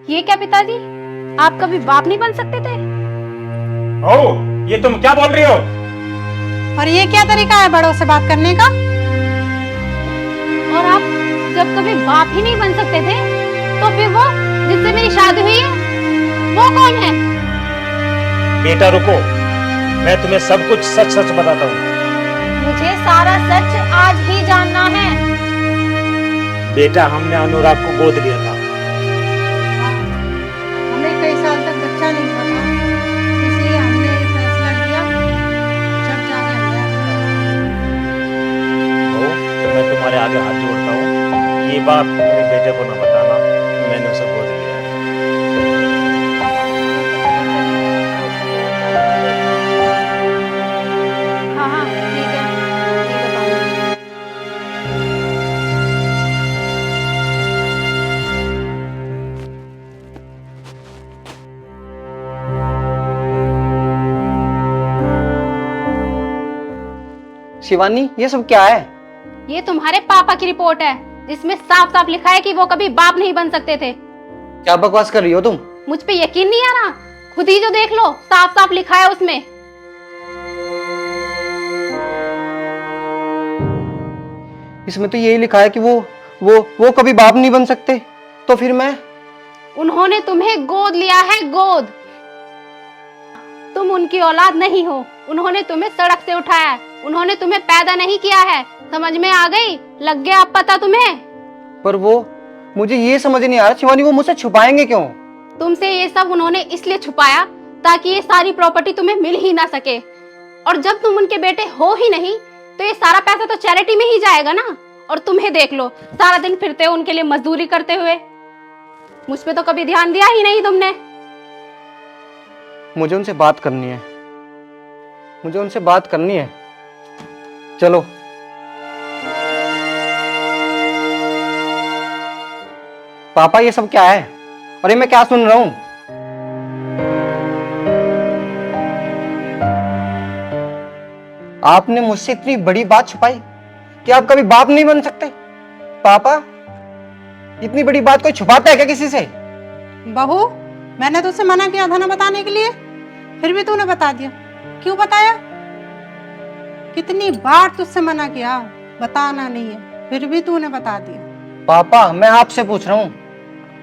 ये क्या पिताजी, आप कभी बाप नहीं बन सकते थे? ओ, ये तुम क्या बोल रही हो? और ये क्या तरीका है बड़ों से बात करने का? और आप जब कभी बाप ही नहीं बन सकते थे, तो फिर वो जिससे मेरी शादी हुई है, वो कौन है? बेटा रुको, मैं तुम्हें सब कुछ सच सच बताता हूँ। मुझे सारा सच आज ही जानना है। बेटा, हमने अनुराग को गोद लिया था। हमें कई साल तक बच्चा नहीं हुआ था, इसलिए हमने ये फैसला लिया जब जाके ओ, तो मैं तुम्हारे आगे हाथ जोड़ता हूँ, ये बात मेरे बेटे को ना बताना, मैंने उसे गोद लिया है। हाँ हाँ ठीक है, ये बताऊंगी। शिवानी, ये सब क्या है? ये तुम्हारे पापा की रिपोर्ट है, जिसमें साफ साफ लिखा है कि वो कभी बाप नहीं बन सकते थे। क्या बकवास कर रही हो तुम? मुझ पे यकीन नहीं आ रहा? खुद ही जो देख लो, साफ साफ लिखा है उसमें। इसमें तो यही लिखा है कि वो कभी बाप नहीं बन सकते। तो फिर मैं? उन्होंने तुम्हें गोद लिया है, गोद। तुम उनकी औलाद नहीं हो। उन्होंने तुम्हें सड़क से उठाया है, उन्होंने तुम्हें पैदा नहीं किया है। समझ में आ गई? लग गया अब पता तुम्हें? पर वो, मुझे ये समझ नहीं आ रहा शिवानी, वो मुझसे छुपाएंगे क्यों? तुमसे ये सब उन्होंने इसलिए छुपाया ताकि ये सारी प्रॉपर्टी तुम्हें मिल ही ना सके। और जब तुम उनके बेटे हो ही नहीं, तो ये सारा पैसा तो चैरिटी में ही जाएगा ना। और तुम्हें देख लो, सारा दिन फिरते हो उनके लिए मजदूरी करते हुए। मुझ पे तो कभी ध्यान दिया ही नहीं तुमने। मुझे उनसे बात करनी है, मुझे उनसे बात करनी है। चलो। पापा, ये सब क्या है? अरे मैं क्या सुन रहा हूं? आपने मुझसे इतनी बड़ी बात छुपाई कि आप कभी बाप नहीं बन सकते। पापा, इतनी बड़ी बात कोई छुपाता है क्या किसी से? बहू, मैंने तुझसे मना किया था ना बताने के लिए, फिर भी तूने बता दिया। क्यों बताया? कितनी बार तुझसे मना किया बताना नहीं है, फिर भी तूने बता दिया। पापा, मैं आपसे पूछ रहा हूँ,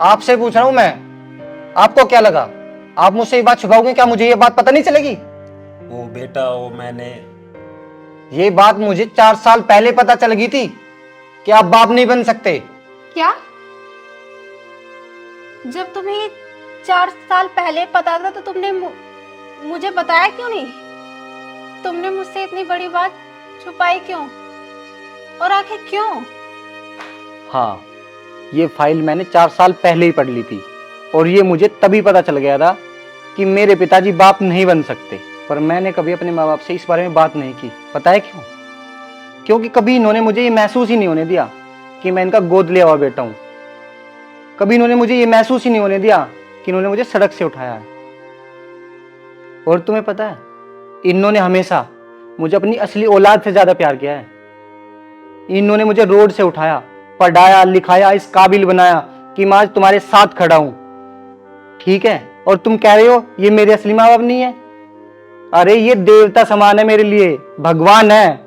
आपसे पूछ रहा हूँ मैं। आपको क्या लगा? आप मुझसे ये बात छुपाओगे क्या? मुझे ये बात पता नहीं चलेगी? वो बेटा, वो मैंने ये बात मुझे 4 साल पहले पता चल गई थी कि आप बाप नहीं बन सकते। क्या? जब तुम्हें 4 साल पहले पता था तो तुमने मुझे बताया क्यों नहीं? तुमने मुझसे इतनी बड़ी बात छुपाई क्यों? और आखिर क्यों? हाँ, ये फाइल मैंने 4 साल पहले ही पढ़ ली थी और ये मुझे तभी पता चल गया था कि मेरे पिताजी बाप नहीं बन सकते। पर मैंने कभी अपने माँ बाप से इस बारे में बात नहीं की। पता है क्यों? क्योंकि कभी इन्होंने मुझे ये महसूस ही नहीं होने दिया कि मैं इनका गोद लिया हुआ बेटा हूँ। कभी इन्होंने मुझे ये महसूस ही नहीं होने दिया कि इन्होंने मुझे सड़क से उठाया है। और तुम्हें पता है, इन्होंने हमेशा मुझे अपनी असली औलाद से ज्यादा प्यार किया है। इन्होंने मुझे रोड से उठाया, पढ़ाया, लिखाया, इस काबिल बनाया कि मैं आज तुम्हारे साथ खड़ा हूं। ठीक है? और तुम कह रहे हो ये मेरे असली माँ बाप नहीं है? अरे ये देवता समान है मेरे लिए, भगवान है।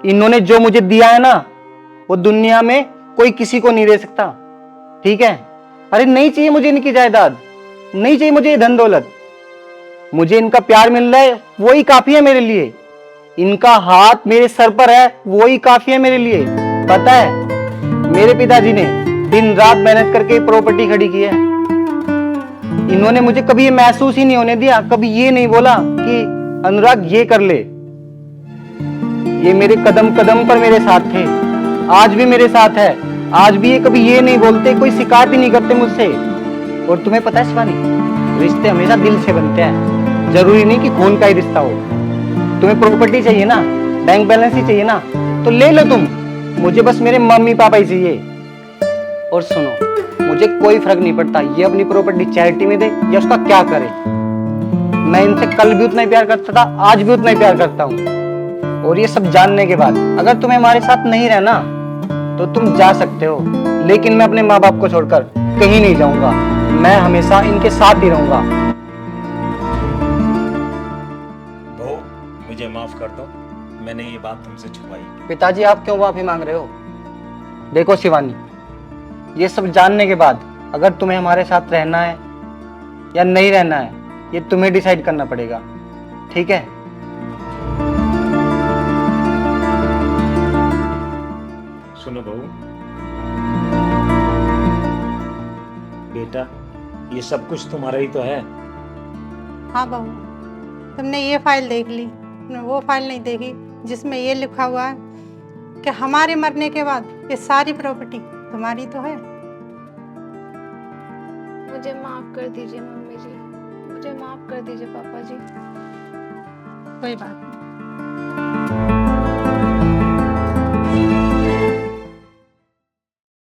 इन्होंने जो मुझे दिया है ना, वो दुनिया में कोई किसी को नहीं दे सकता। ठीक है? अरे नहीं चाहिए मुझे इनकी जायदाद, नहीं चाहिए मुझे ये धन दौलत। मुझे इनका प्यार मिल रहा है, वही काफी है मेरे लिए। इनका हाथ मेरे सर पर है, वही काफी है मेरे लिए। पता है, मेरे पिताजी ने दिन रात मेहनत करके प्रॉपर्टी खड़ी की है। इन्होंने मुझे कभी ये महसूस ही नहीं होने दिया, कभी ये नहीं बोला कि अनुराग ये कर ले। ये मेरे कदम कदम पर मेरे साथ थे, आज भी मेरे साथ है। आज भी ये कभी ये नहीं बोलते, कोई शिकायत ही नहीं करते मुझसे। और तुम्हें पता है शिवानी, रिश्ते हमेशा दिल से बनते हैं, जरूरी नहीं कि खून का ही रिश्ता हो। तुम्हें प्रॉपर्टी चाहिए ना, बैंक बैलेंस ही चाहिए ना, तो ले लो तुम। मुझे बस मेरे मम्मी पापा ही चाहिए। और सुनो, मुझे कोई फर्क नहीं पड़ता ये अपनी प्रॉपर्टी चैरिटी में दे या उसका क्या करे। मैं इनसे कल भी उतना ही प्यार करता था, आज भी उतना ही प्यार करता हूँ। और ये सब जानने के बाद अगर तुम्हें हमारे साथ नहीं रहना तो तुम जा सकते हो, लेकिन मैं अपने माँ बाप को छोड़कर कहीं नहीं जाऊंगा। मैं हमेशा इनके साथ ही रहूंगा। बहू, मुझे माफ कर दो, मैंने ये बात तुमसे छुपाई। पिताजी आप क्यों माफी मांग रहे हो? देखो शिवानी, ये सब जानने के बाद अगर तुम्हें हमारे साथ रहना है या नहीं रहना है, ये तुम्हें डिसाइड करना पड़ेगा, ठीक है? सुनो बहू, बेटा ये सब कुछ तुम्हारा ही तो है। हाँ बहू, तुमने ये फाइल देख ली, तुमने वो फाइल नहीं देखी जिसमें ये लिखा हुआ है कि हमारे मरने के बाद ये सारी प्रॉपर्टी तुम्हारी तो है। मुझे माफ कर दीजिए मम्मी जी, मुझे माफ कर दीजिए पापा जी। कोई बात नहीं।